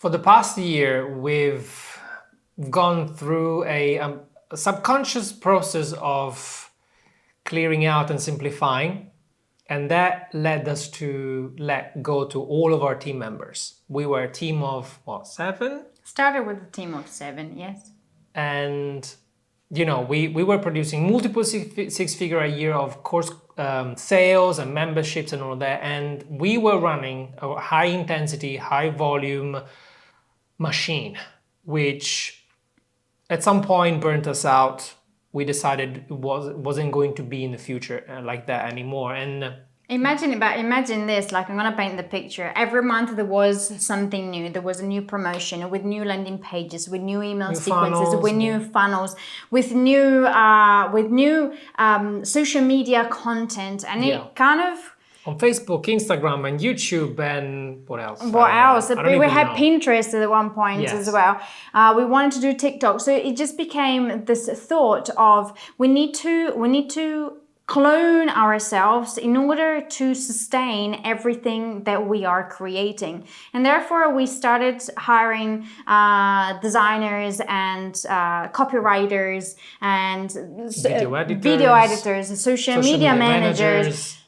For the past year, we've gone through a subconscious process of clearing out and simplifying, and that led us to let go to all of our team members. We were a team of, 7? Started with a team of 7, yes. And, we were producing multiple six-figure a year of course sales and memberships and all that. And we were running a high intensity, high volume machine, which at some point burnt us out. We decided it wasn't going to be in the future like that anymore. And Imagine this, like I'm gonna paint the picture. Every month there was something new. There was a new promotion with new landing pages, with new email sequences, funnels, with new funnels, with new social media content, and it kind of on Facebook, Instagram, and YouTube, and what else? What else? I don't We even had know. Pinterest at one point Yes. as well. We wanted to do TikTok, so it just became this thought of we need to clone ourselves in order to sustain everything that we are creating, and therefore we started hiring designers and copywriters and video editors, social media managers.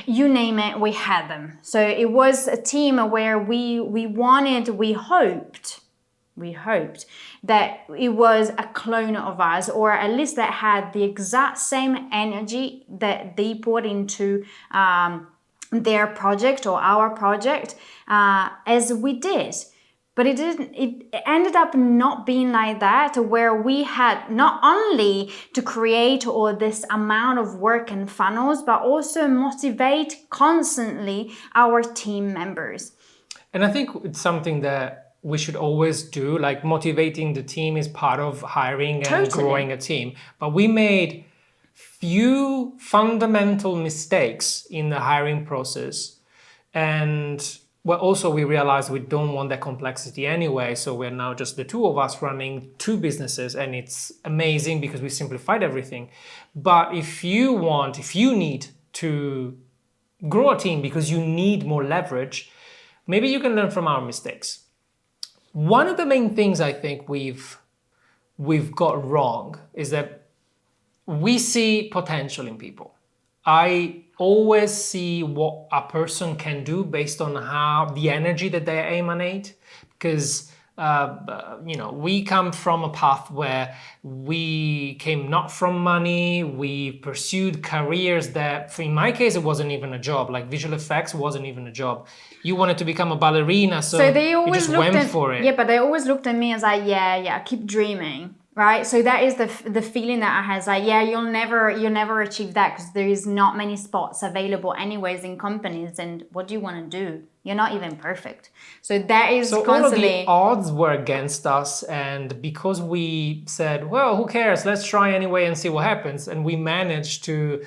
You name it, we had them. So it was a team where we hoped that it was a clone of us, or at least that had the exact same energy that they put into their project or our project as we did. But it didn't. It ended up not being like that, where we had not only to create all this amount of work and funnels, but also motivate constantly our team members. And I think it's something that we should always do. Like motivating the team is part of hiring and growing a team. But we made few fundamental mistakes in the hiring process, and also we realized we don't want that complexity anyway, so we're now just the two of us running 2 businesses, and it's amazing because we simplified everything. But if you need to grow a team because you need more leverage, maybe you can learn from our mistakes. One of the main things I think we've got wrong is that we see potential in people. I always see what a person can do based on how the energy that they emanate, because we come from a path where we came not from money. We pursued careers that, in my case, it wasn't even a job. Like visual effects wasn't even a job. You wanted to become a ballerina, so they always you just went for it. Yeah, but they always looked at me as like, yeah, keep dreaming. Right, so that is the feeling that I had. Like, yeah, you'll never achieve that because there is not many spots available anyways in companies. And what do you want to do? You're not even perfect. So that is constantly. All of the odds were against us, and because we said, well, who cares? Let's try anyway and see what happens, and we managed to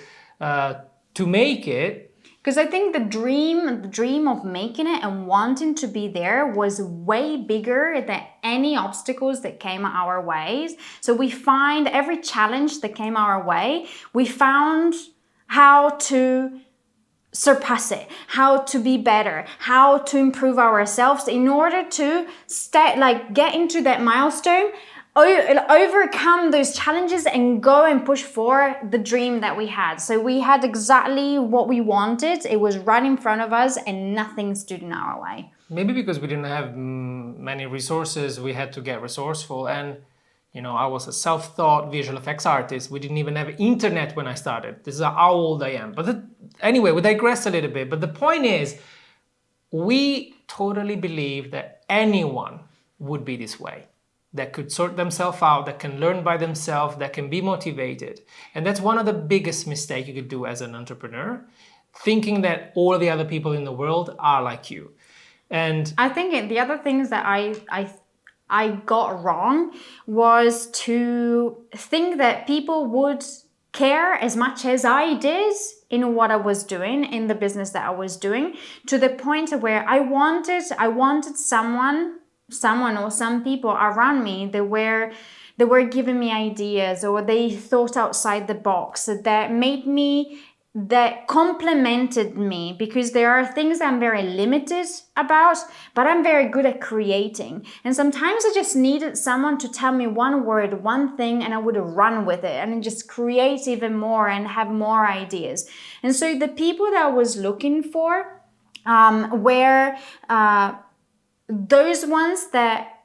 make it. Because I think the dream of making it and wanting to be there was way bigger than any obstacles that came our ways. So we find every challenge that came our way, we found how to surpass it, how to be better, how to improve ourselves in order to get into that milestone, overcome those challenges and go and push for the dream that we had. So we had exactly what we wanted. It was right in front of us and nothing stood in our way. Maybe because we didn't have many resources, we had to get resourceful. And, I was a self-taught visual effects artist. We didn't even have internet when I started. This is how old I am. But anyway, we digress a little bit. But the point is, we totally believe that anyone would be this way, that could sort themselves out, that can learn by themselves, that can be motivated. And that's one of the biggest mistakes you could do as an entrepreneur, thinking that all the other people in the world are like you. And I think the other things that I got wrong was to think that people would care as much as I did in what I was doing, in the business that I was doing, to the point where I wanted someone or some people around me that were giving me ideas, or they thought outside the box, that made me that complemented me, because there are things I'm very limited about, but I'm very good at creating. And sometimes I just needed someone to tell me one word, one thing, and I would run with it and just create even more and have more ideas. And so the people that I was looking for were those ones that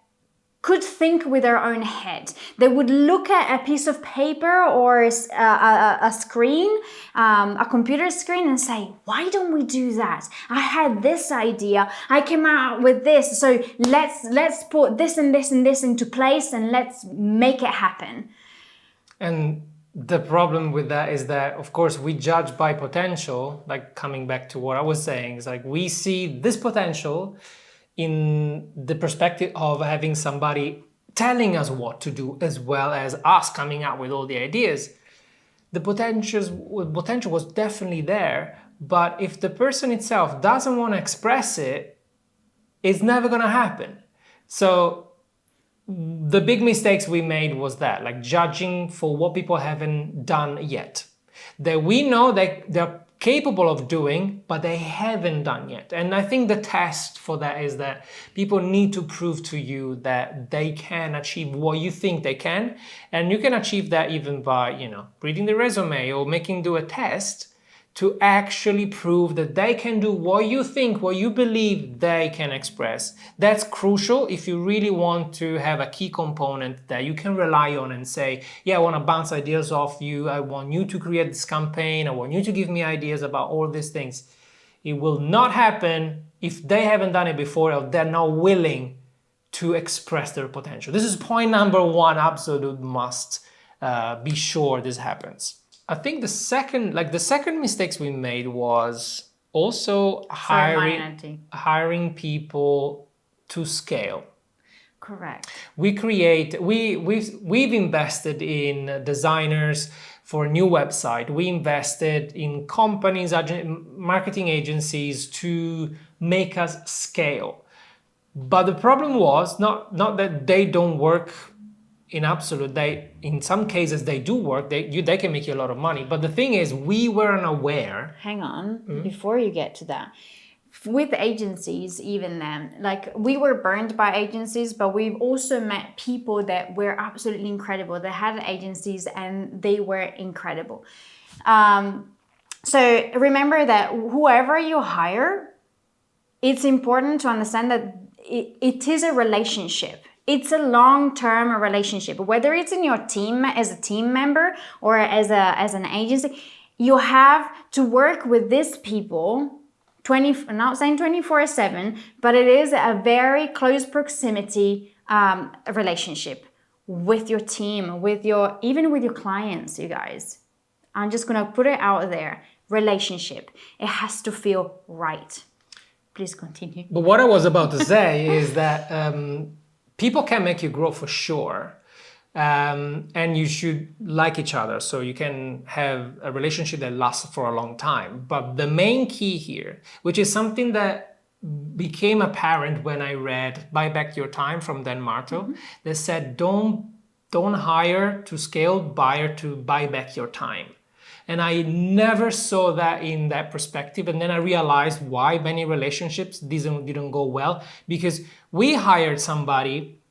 could think with their own head. They would look at a piece of paper or a screen, a computer screen, and say, why don't we do that? I had this idea. I came out with this. So let's put this and this and this into place and let's make it happen. And the problem with that is that, of course, we judge by potential, like coming back to what I was saying, is like we see this potential in the perspective of having somebody telling us what to do, as well as us coming out with all the ideas. The potential was definitely there, but if the person itself doesn't want to express it, it's never going to happen. So the big mistakes we made was that, like judging for what people haven't done yet, that we know that they're capable of doing, but they haven't done yet. And I think the test for that is that people need to prove to you that they can achieve what you think they can. And you can achieve that even by, reading the resume or do a test to actually prove that they can do what you think, what you believe they can express. That's crucial if you really want to have a key component that you can rely on and say, yeah, I want to bounce ideas off you. I want you to create this campaign. I want you to give me ideas about all these things. It will not happen if they haven't done it before or they're not willing to express their potential. This is point number one, absolute must be sure this happens. I think the second mistakes we made was also hiring people to scale. Correct. We've invested in designers for a new website. We invested in companies, marketing agencies to make us scale. But the problem was not that they don't work in absolute. In some cases they do work. They can make you a lot of money. But the thing is, we weren't aware. Hang on, before you get to that. With agencies, even then, like we were burned by agencies, but we've also met people that were absolutely incredible. They had agencies and they were incredible. So remember that whoever you hire, it's important to understand that it is a relationship. It's a long-term relationship. Whether it's in your team as a team member or as an agency, you have to work with these people. Not saying 24/7, but it is a very close proximity relationship with your team, even with your clients, you guys. I'm just gonna put it out there. Relationship. It has to feel right. Please continue. But what I was about to say is that people can make you grow for sure. And you should like each other so you can have a relationship that lasts for a long time. But the main key here, which is something that became apparent when I read Buy Back Your Time from Dan Martel, they said don't hire to scale, hire to buy back your time. And I never saw that in that perspective. And then I realized why many relationships didn't go well, because we hired somebody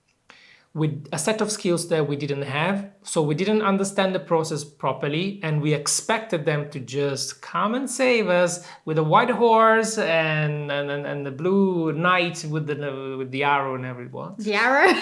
with a set of skills that we didn't have. So we didn't understand the process properly, and we expected them to just come and save us with a white horse and the blue knight with the arrow and everyone. The arrow?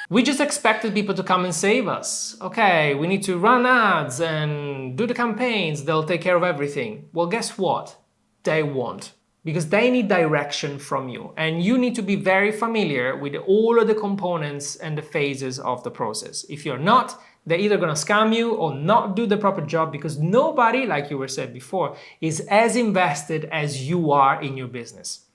We just expected people to come and save us. Okay, we need to run ads and do the campaigns. They'll take care of everything. Well, guess what? They won't. Because they need direction from you, and you need to be very familiar with all of the components and the phases of the process. If you're not, they're either gonna scam you or not do the proper job, because nobody, like you were said before, is as invested as you are in your business.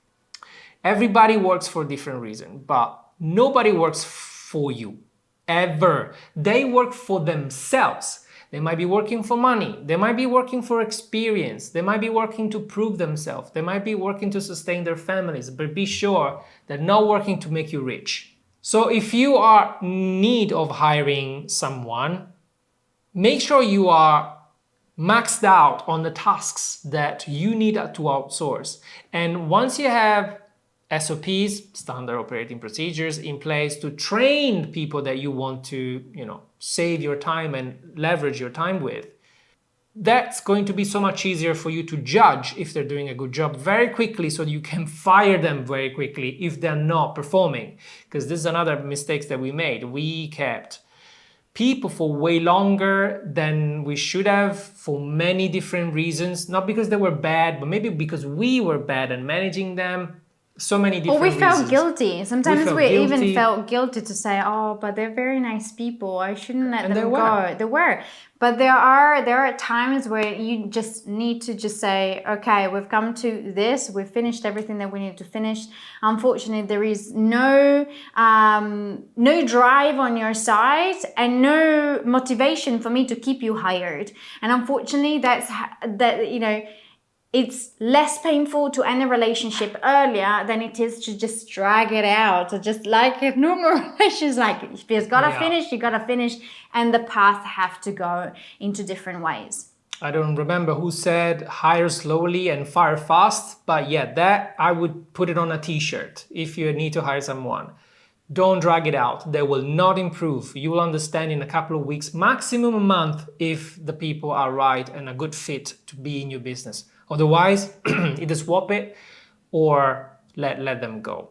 Everybody works for a different reason, but nobody works for you, ever. They work for themselves. They might be working for money. They might be working for experience. They might be working to prove themselves. They might be working to sustain their families, but be sure they're not working to make you rich. So if you are in need of hiring someone, make sure you are maxed out on the tasks that you need to outsource. And once you have SOPs, standard operating procedures, in place to train people that you want to, save your time and leverage your time with, that's going to be so much easier for you to judge if they're doing a good job very quickly, so you can fire them very quickly if they're not performing. Because this is another mistake that we made. We kept people for way longer than we should have for many different reasons. Not because they were bad, but maybe because we were bad at managing them. So many different reasons. Or we felt guilty. Sometimes we even felt guilty to say, oh, but they're very nice people, I shouldn't let them go. They were. But there are times where you just need to just say, okay, we've come to this, we've finished everything that we need to finish. Unfortunately, there is no drive on your side and no motivation for me to keep you hired. And unfortunately, it's less painful to end a relationship earlier than it is to just drag it out. Just like a normal relationship, like if you've got to finish, you got to finish, and the paths have to go into different ways. I don't remember who said hire slowly and fire fast, but yeah, that I would put it on a t-shirt if you need to hire someone. Don't drag it out. They will not improve. You will understand in a couple of weeks, maximum a month, if the people are right and a good fit to be in your business. Otherwise, either swap it or let them go.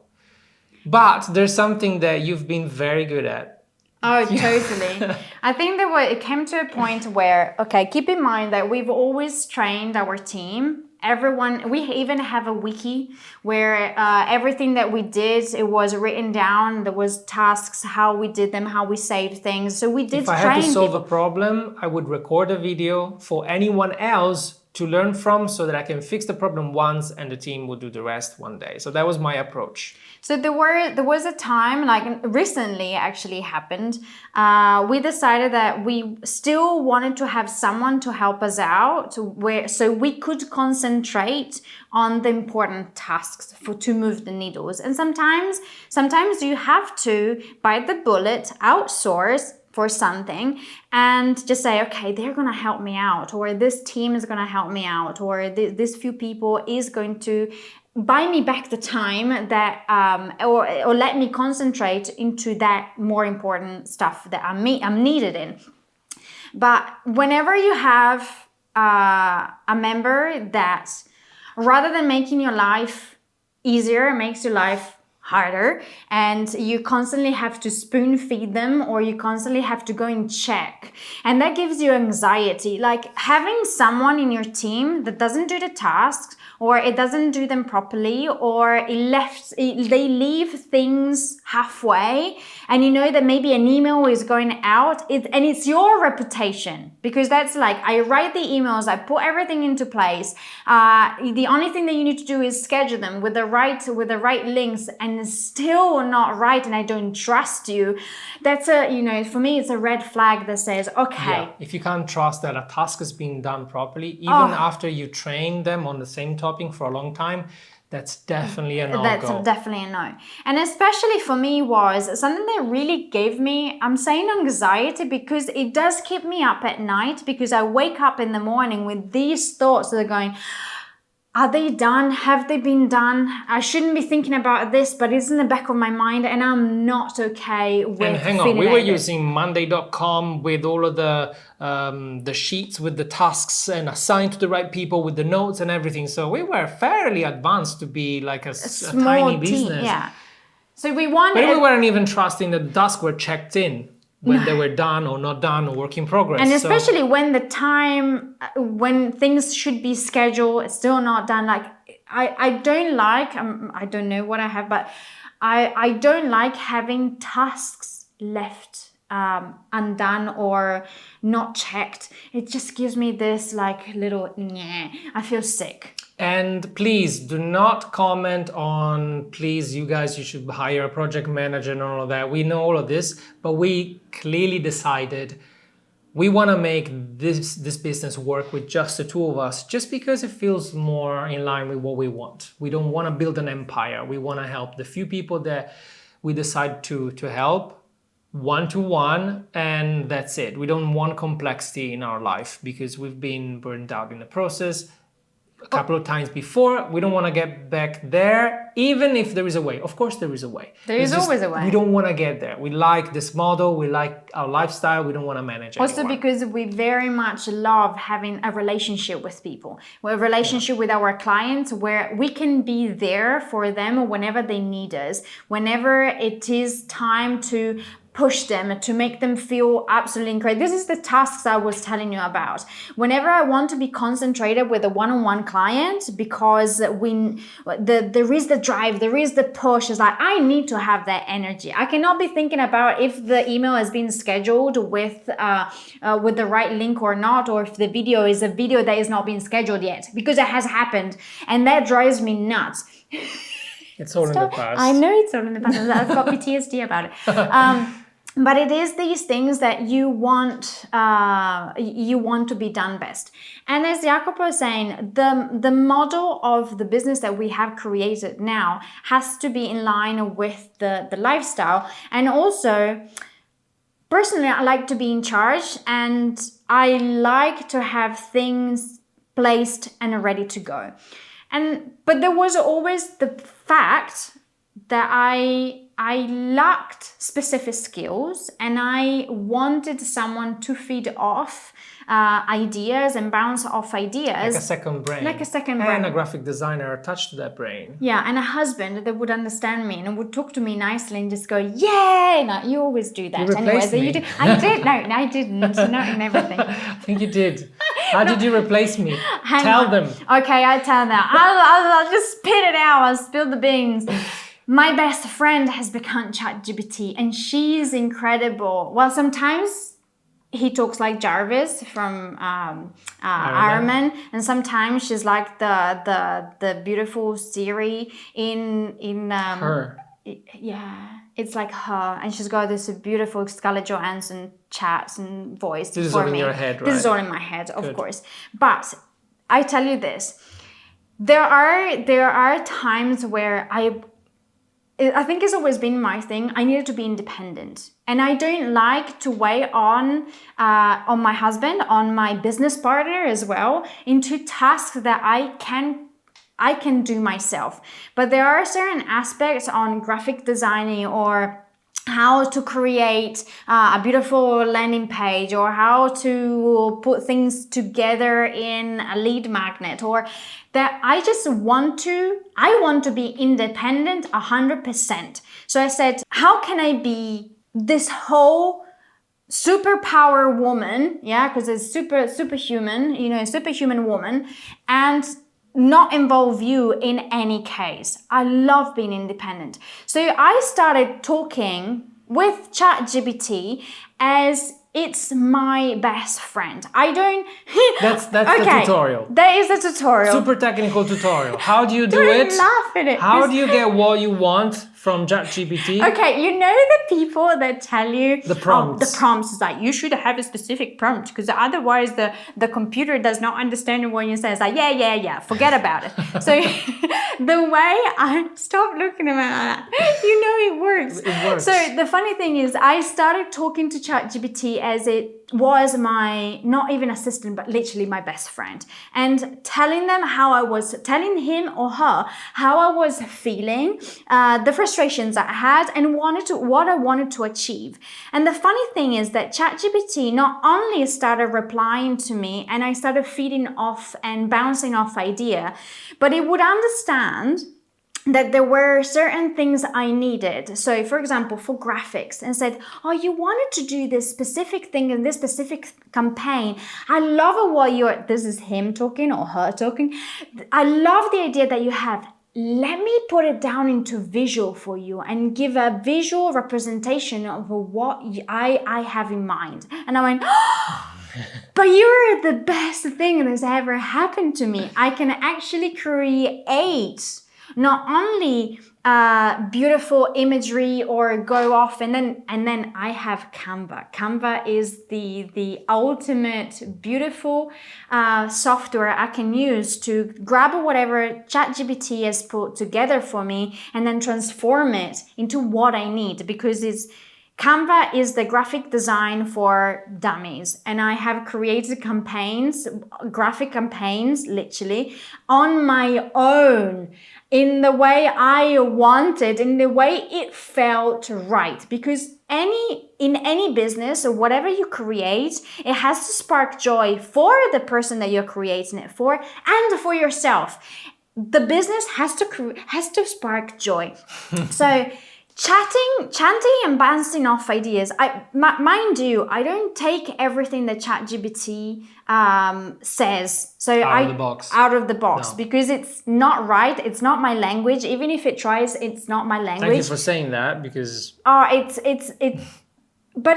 But there's something that you've been very good at. Oh, totally. I think it came to a point where, okay, keep in mind that we've always trained our team. Everyone, we even have a wiki where everything that we did, it was written down. There was tasks, how we did them, how we saved things. So we did train people. If I had to solve a problem, I would record a video for anyone else to learn from, so that I can fix the problem once and the team will do the rest one day. So that was my approach. So there was a time, like recently actually happened, we decided that we still wanted to have someone to help us out so we could concentrate on the important tasks to move the needles. And sometimes you have to bite the bullet, outsource for something and just say, okay, they're going to help me out, or this team is going to help me out, or this few people is going to buy me back the time that or let me concentrate into that more important stuff that I'm needed in. But whenever you have a member that rather than making your life easier, makes your life harder, and you constantly have to spoon feed them, or you constantly have to go and check, and that gives you anxiety. Like having someone in your team that doesn't do the tasks, or it doesn't do them properly, or they leave things halfway, and you know that maybe an email is going out, and it's your reputation, because that's like, I write the emails, I put everything into place. The only thing that you need to do is schedule them with the right links, and it's still not right, and I don't trust you. That's for me, it's a red flag that says, okay. Yeah. If you can't trust that a task is being done properly, even after you train them on the same topic for a long time, that's definitely a no-go. That's definitely a no. And especially for me was something that really gave me, I'm saying anxiety, because it does keep me up at night, because I wake up in the morning with these thoughts that are going, are they done? Have they been done? I shouldn't be thinking about this, but it's in the back of my mind, and I'm not okay with And hang on, we were using Monday.com with all of the sheets with the tasks and assigned to the right people with the notes and everything. So we were fairly advanced to be like a tiny business. Yeah. So we wanted... But we weren't even trusting that the tasks were checked in when they were done or not done or work in progress. And especially when the time, when things should be scheduled, it's still not done. Like, I don't like, I don't know what I have, but I don't like having tasks left undone or not checked. It just gives me this like little, I feel sick. And please do not comment on, please, you guys, you should hire a project manager and all of that. We know all of this, but we clearly decided we want to make this business work with just the two of us, just because it feels more in line with what we want. We don't want to build an empire. We want to help the few people that we decide to help one-to-one, and that's it. We don't want complexity in our life because we've been burned out in the process a couple of times before. We don't want to get back there, even if there is a way. Of course, there is a way. There is always a way. We don't want to get there. We like this model. We like our lifestyle. We don't want to manage also anyone. Because we very much love having a relationship with people, a relationship with our clients, where we can be there for them whenever they need us, whenever it is time to push them, to make them feel absolutely incredible. This is the tasks I was telling you about. Whenever I want to be concentrated with a one-on-one client, because there is the drive, there is the push. It's like, I need to have that energy. I cannot be thinking about if the email has been scheduled with the right link or not, or if the video is a video that is not being scheduled yet, because it has happened. And that drives me nuts. It's all in the past. I know it's all in the past. I've got PTSD about it. But it is these things that you want to be done best. And as Jacopo was saying, the model of the business that we have created now has to be in line with the lifestyle. And also, personally, I like to be in charge, and I like to have things placed and ready to go. But there was always the fact that I lacked specific skills, and I wanted someone to feed off ideas and bounce off ideas. Like a second brain. Like a second brain. And a graphic designer attached to that brain. Yeah, and a husband that would understand me and would talk to me nicely and just go, yay! No, you always do that. You replaced me. You do. I did. No, I didn't. Not in everything. I think you did. How did you replace me? Tell them. Okay, I tell them. I'll just spit it out. I'll spill the beans. My best friend has become Chat GPT, and she's incredible. Well, sometimes he talks like Jarvis from Iron Man, and sometimes she's like the beautiful Siri in her. Yeah, it's like her, and she's got this beautiful Scarlett Johansson chat and voice. This is all in your head, right? This is all in my head, of course. But I tell you this: there are times where I think it's always been my thing. I needed to be independent, and I don't like to weigh on my husband, on my business partner as well, into tasks that I can do myself. But there are certain aspects on graphic designing, or how to create a beautiful landing page, or how to put things together in a lead magnet, or that I want to be independent 100%. So I said, how can I be this whole superpower woman? Yeah, because it's superhuman, superhuman woman, and not involve you in any case. I love being independent. So I started talking with ChatGPT as it's my best friend. I don't... That's the tutorial. That is the tutorial. Super technical tutorial. How do you do it? Don't laugh at it. How do you get what you want from ChatGPT? Okay, you know the people that tell you... The prompts. The prompts is like, you should have a specific prompt, because otherwise the computer does not understand what you say. It's like, yeah, forget about it. So the way I... Stop looking at me like that. It works. It works. So the funny thing is, I started talking to ChatGPT as it was my, not even assistant, but literally my best friend, and telling him or her how I was feeling, the frustrations I had, and what I wanted to achieve. And the funny thing is that ChatGPT not only started replying to me, and I started feeding off and bouncing off idea, but it would understand that there were certain things I needed. So for example, for graphics, and said, oh, you wanted to do this specific thing in this specific campaign. I love this is him talking or her talking. I love the idea that you have. Let me put it down into visual for you and give a visual representation of what I have in mind. And I went, oh, but you're the best thing that's ever happened to me. I can actually create not only beautiful imagery or go off, and then I have Canva. Canva is the ultimate beautiful software I can use to grab whatever ChatGPT has put together for me and then transform it into what I need, because Canva is the graphic design for dummies, and I have created campaigns, graphic campaigns, literally on my own, in the way I wanted, in the way it felt right. Because in any business or whatever you create, it has to spark joy for the person that you're creating it for and for yourself. The business has to spark joy. So chatting and bouncing off ideas. Mind you, I don't take everything that Chat GPT says. So out of the box. No. Because it's not right. It's not my language. Even if it tries, it's not my language. Thank you for saying that, because but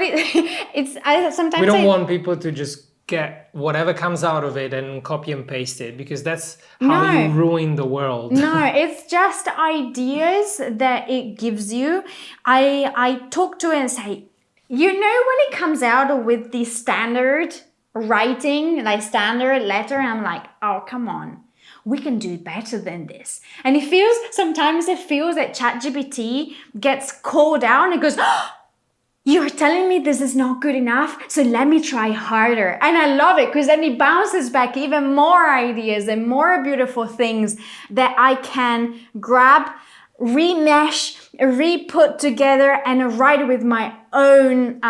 sometimes we don't want people to just get whatever comes out of it and copy and paste it, because that's how you ruin the world. No, it's just ideas that it gives you. I talk to it and say, when it comes out with the standard writing, like standard letter, I'm like, oh, come on. We can do better than this. And sometimes it feels that ChatGPT gets called out and it goes, oh, you're telling me this is not good enough, so let me try harder. And I love it, because then it bounces back even more ideas and more beautiful things that I can grab, remesh, re-put together, and write with my own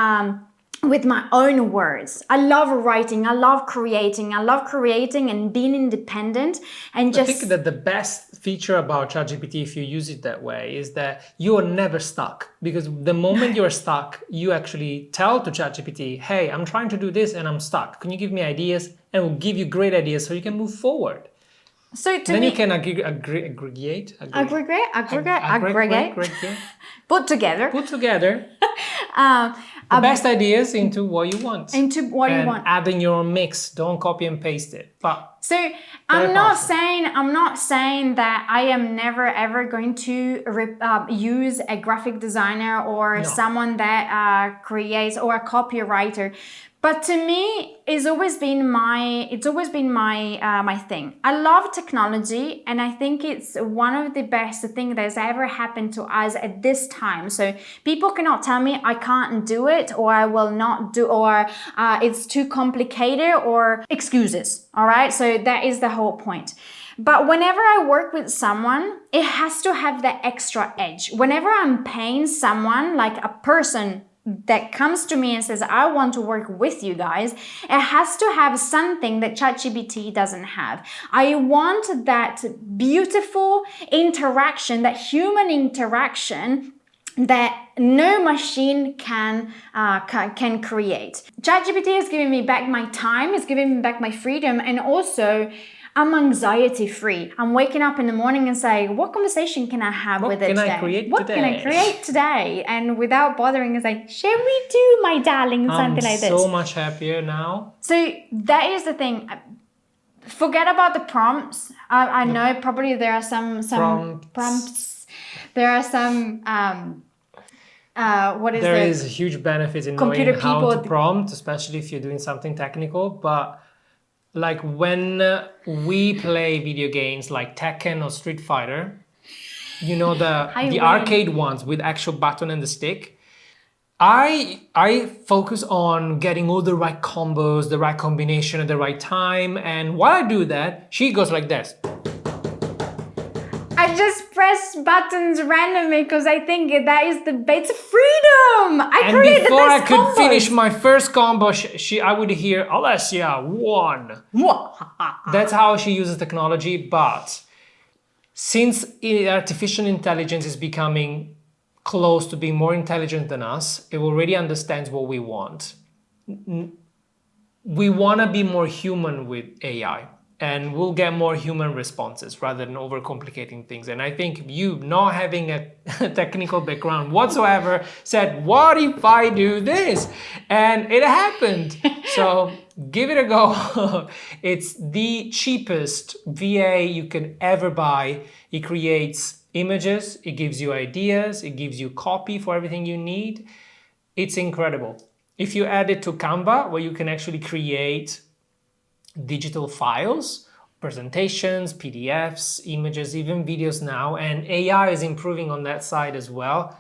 words. I love writing. I love creating and being independent. And I think that the best feature about ChatGPT, if you use it that way, is that you are never stuck. Because the moment you're stuck, you actually tell to ChatGPT, hey, I'm trying to do this and I'm stuck. Can you give me ideas? And it will give you great ideas so you can move forward. So then you can aggregate. Put together. The best ideas into what you want. And add in your own mix. Don't copy and paste it. So I'm not saying that I am never ever going to use a graphic designer or someone that creates, or a copywriter. But to me, it's always been my thing. I love technology, and I think it's one of the best things that's ever happened to us at this time. So people cannot tell me I can't do it, or I will not do, or it's too complicated, or excuses. All right. So that is the whole point. But whenever I work with someone, it has to have that extra edge. Whenever I'm paying someone, like a person that comes to me and says, I want to work with you guys, it has to have something that ChatGPT doesn't have. I want that beautiful interaction, that human interaction that no machine can create. ChatGPT is giving me back my time, it's giving me back my freedom, and also I'm anxiety free. I'm waking up in the morning and saying, what conversation can I have with it today? What can I create today? And without bothering, it's like, shall we do, my darling, something like this? I'm so much happier now. So that is the thing. Forget about the prompts. I know probably there are some prompts. There are some, There is a huge benefit in knowing how to prompt, especially if you're doing something technical, but like when we play video games like Tekken or Street Fighter, the arcade ones with actual button and the stick, I focus on getting all the right combos, the right combination at the right time. And while I do that, she goes like this. I just press buttons randomly because I think that is it's freedom. And before I could finish my first combo, I would hear Alessia 1. That's how she uses technology. But since artificial intelligence is becoming close to being more intelligent than us, it already understands what we want. We want to be more human with AI. And we'll get more human responses rather than overcomplicating things. And I think you, not having a technical background whatsoever, said, what if I do this? And it happened. So give it a go. It's the cheapest VA you can ever buy. It creates images, it gives you ideas, it gives you copy for everything you need. It's incredible. If you add it to Canva, where you can actually create digital files, presentations, PDFs, images, even videos now, and AI is improving on that side as well.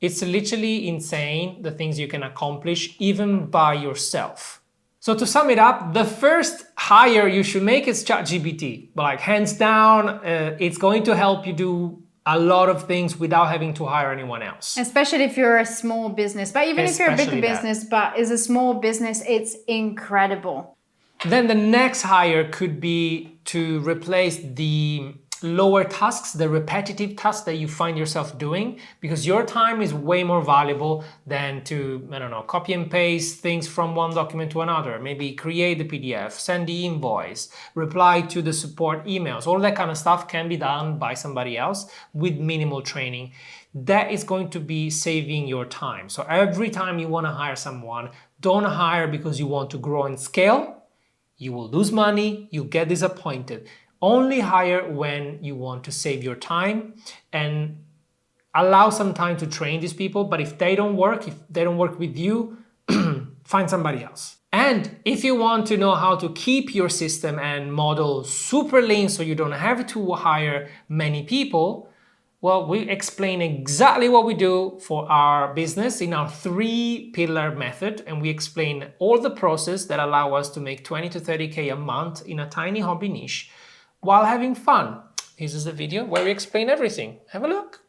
It's literally insane the things you can accomplish even by yourself. So to sum it up, the first hire you should make is Chat GPT. Like hands down, it's going to help you do a lot of things without having to hire anyone else. Especially if you're a small business, but even if you're a big business, but is a small business, it's incredible. Then the next hire could be to replace the lower tasks, the repetitive tasks that you find yourself doing, because your time is way more valuable than to, I don't know, copy and paste things from one document to another, maybe create the PDF, send the invoice, reply to the support emails. All that kind of stuff can be done by somebody else with minimal training. That is going to be saving your time. So every time you want to hire someone, don't hire because you want to grow and scale. You will lose money, you get disappointed. Only hire when you want to save your time and allow some time to train these people. But if they don't work with you, find somebody else. And if you want to know how to keep your system and model super lean so you don't have to hire many people, well, we explain exactly what we do for our business in our 3-pillar method, and we explain all the process that allow us to make 20 to 30K a month in a tiny hobby niche while having fun. This is the video where we explain everything. Have a look.